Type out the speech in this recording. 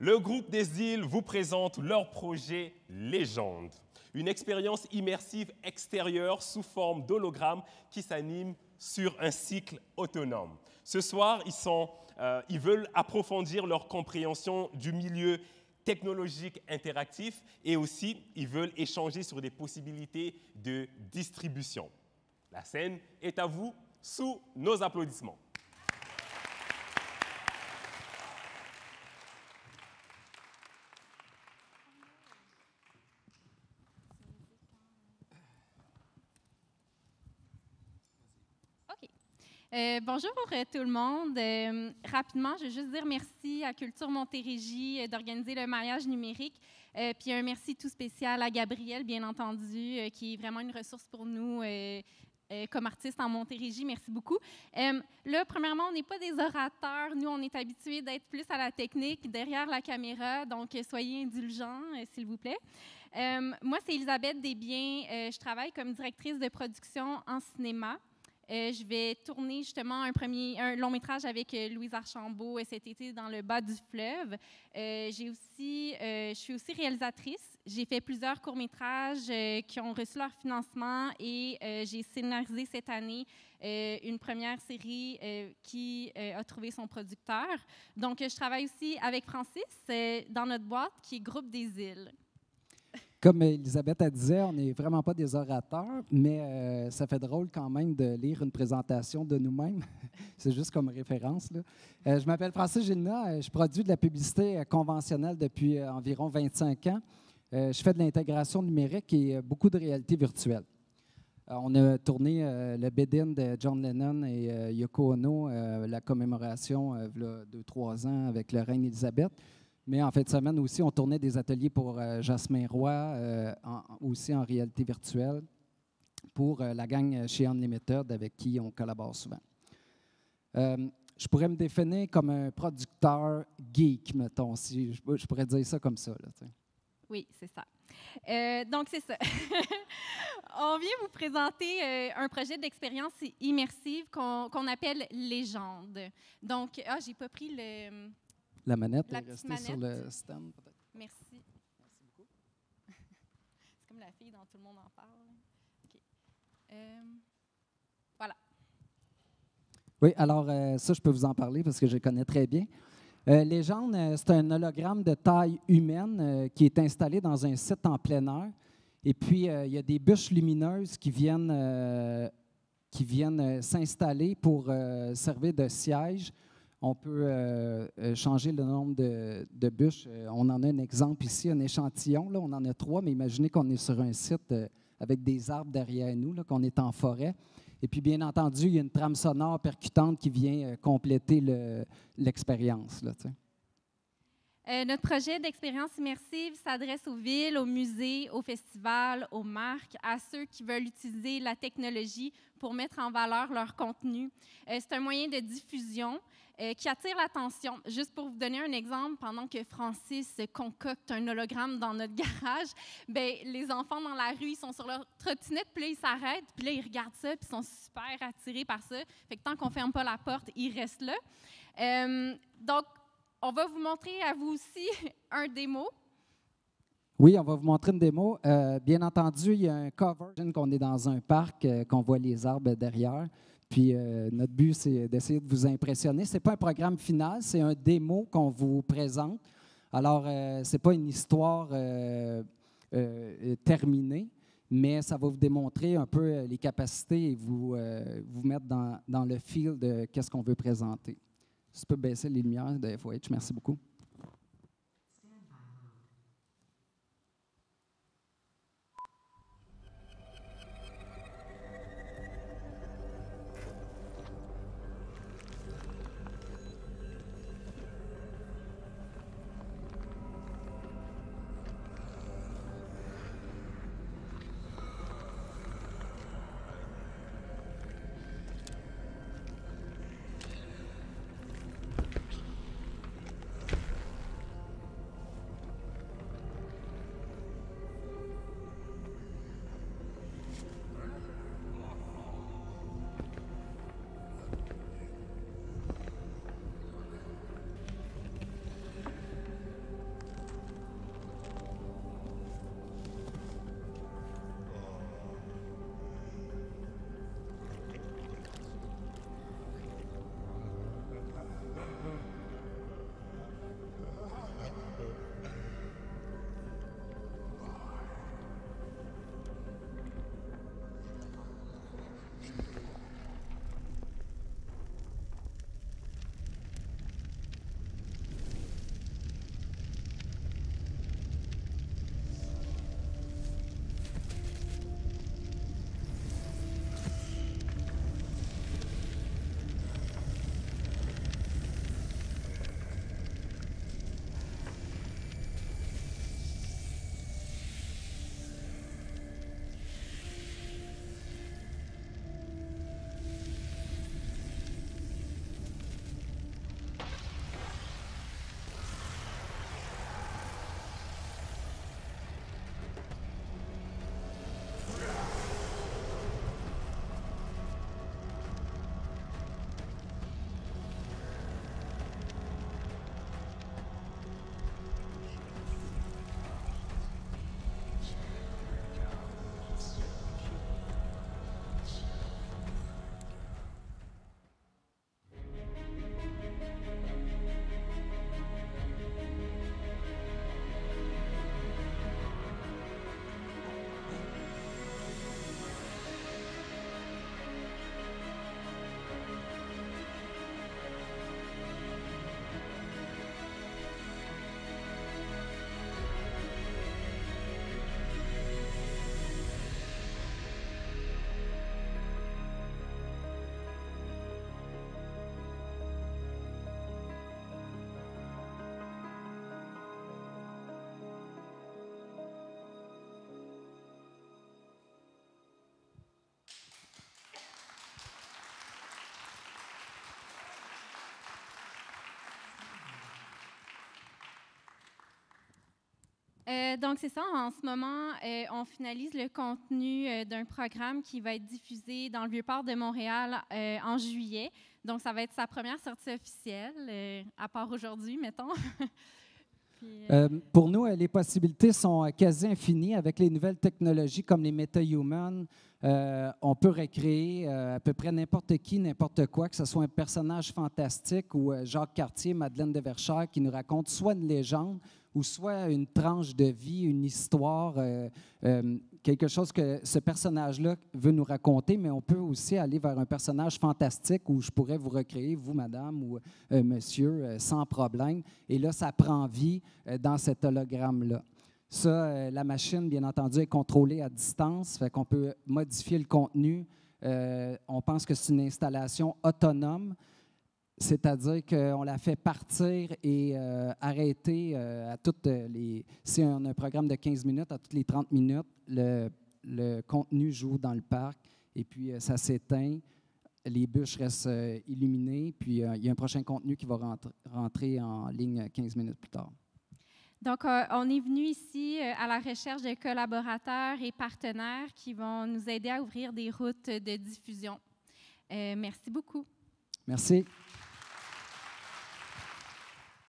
Le groupe des îles vous présente leur projet Légende, une expérience immersive extérieure sous forme d'hologramme qui s'anime sur un cycle autonome. Ce soir, ils veulent approfondir leur compréhension du milieu technologique interactif et aussi, ils veulent échanger sur des possibilités de distribution. La scène est à vous sous nos applaudissements. Bonjour tout le monde. Rapidement, je veux juste dire merci à Culture Montérégie d'organiser le maillage numérique. Puis un merci tout spécial à Gabrielle, bien entendu, qui est vraiment une ressource pour nous comme artistes en Montérégie. Merci beaucoup. Là, premièrement, on n'est pas des orateurs. Nous, on est habitués d'être plus à la technique, derrière la caméra. Donc, soyez indulgents, s'il vous plaît. Moi, c'est Elisabeth Desbiens. Je travaille comme directrice de production en cinéma. Je vais tourner justement un long métrage avec Louise Archambault cet été dans le bas du fleuve. Je suis aussi réalisatrice. J'ai fait plusieurs courts-métrages qui ont reçu leur financement et j'ai scénarisé cette année une première série qui a trouvé son producteur. Donc, je travaille aussi avec Francis dans notre boîte qui est Groupe des îles. Comme Elisabeth a disait, on n'est vraiment pas des orateurs, mais ça fait drôle quand même de lire une présentation de nous-mêmes. C'est juste comme référence, là. Je m'appelle Francis Gélina, je produis de la publicité conventionnelle depuis environ 25 ans. Je fais de l'intégration numérique et beaucoup de réalité virtuelle. On a tourné le bid-in de John Lennon et Yoko Ono, la commémoration il y a 2-3 ans avec la reine Elisabeth. Mais en fin de semaine aussi, on tournait des ateliers pour Jasmin Roy, aussi en réalité virtuelle, pour la gang chez Unlimited avec qui on collabore souvent. Je pourrais me définir comme un producteur geek, mettons, si je pourrais dire ça comme ça. Là, oui, c'est ça. Donc, c'est ça. On vient vous présenter un projet d'expérience immersive qu'on appelle Légende. Donc, j'ai pas pris la manette est restée sur le stand, peut-être. Merci. Merci beaucoup. C'est comme la fille dont tout le monde en parle. OK. Voilà. Oui, alors ça, je peux vous en parler parce que je le connais très bien. Légende, c'est un hologramme de taille humaine qui est installé dans un site en plein air. Et puis, il y a des bûches lumineuses qui viennent s'installer pour servir de siège. On peut changer le nombre de bûches. On en a un exemple ici, un échantillon. Là, on en a 3, mais imaginez qu'on est sur un site avec des arbres derrière nous, là, qu'on est en forêt. Et puis, bien entendu, il y a une trame sonore percutante qui vient compléter l'expérience. Notre projet d'expérience immersive s'adresse aux villes, aux musées, aux festivals, aux marques, à ceux qui veulent utiliser la technologie pour mettre en valeur leur contenu. C'est un moyen de diffusion qui attire l'attention. Juste pour vous donner un exemple, pendant que Francis concocte un hologramme dans notre garage, bien, les enfants dans la rue, ils sont sur leur trottinette, puis là, ils s'arrêtent, puis là, ils regardent ça, puis ils sont super attirés par ça. Fait que tant qu'on ne ferme pas la porte, ils restent là. Donc, on va vous montrer à vous aussi un démo. Oui, on va vous montrer une démo. Bien entendu, il y a un cover qu'on est dans un parc, qu'on voit les arbres derrière. Puis notre but, c'est d'essayer de vous impressionner. Ce n'est pas un programme final, c'est un démo qu'on vous présente. Alors, ce n'est pas une histoire terminée, mais ça va vous démontrer un peu les capacités et vous mettre dans le fil de qu'est-ce qu'on veut présenter. Si tu peux baisser les lumières de FOH, merci beaucoup. Donc, c'est ça. En ce moment, on finalise le contenu d'un programme qui va être diffusé dans le Vieux-Port de Montréal en juillet. Donc, ça va être sa première sortie officielle, à part aujourd'hui, mettons. Puis, pour nous, les possibilités sont quasi infinies. Avec les nouvelles technologies comme les MetaHumans, on peut recréer à peu près n'importe qui, n'importe quoi, que ce soit un personnage fantastique ou Jacques Cartier, Madeleine de Verchères, qui nous raconte soit une légende ou soit une tranche de vie, une histoire, quelque chose que ce personnage-là veut nous raconter, mais on peut aussi aller vers un personnage fantastique où je pourrais vous recréer, vous, madame ou monsieur, sans problème. Et là, ça prend vie dans cet hologramme-là. Ça, la machine, bien entendu, est contrôlée à distance, fait qu'on peut modifier le contenu. On pense que c'est une installation autonome, c'est-à-dire qu'on la fait partir et arrêter à toutes les... Si on a un programme de 15 minutes, à toutes les 30 minutes, le contenu joue dans le parc et puis ça s'éteint, les bûches restent illuminées, puis il y a un prochain contenu qui va rentrer en ligne 15 minutes plus tard. Donc, on est venu ici à la recherche de collaborateurs et partenaires qui vont nous aider à ouvrir des routes de diffusion. Merci beaucoup. Merci.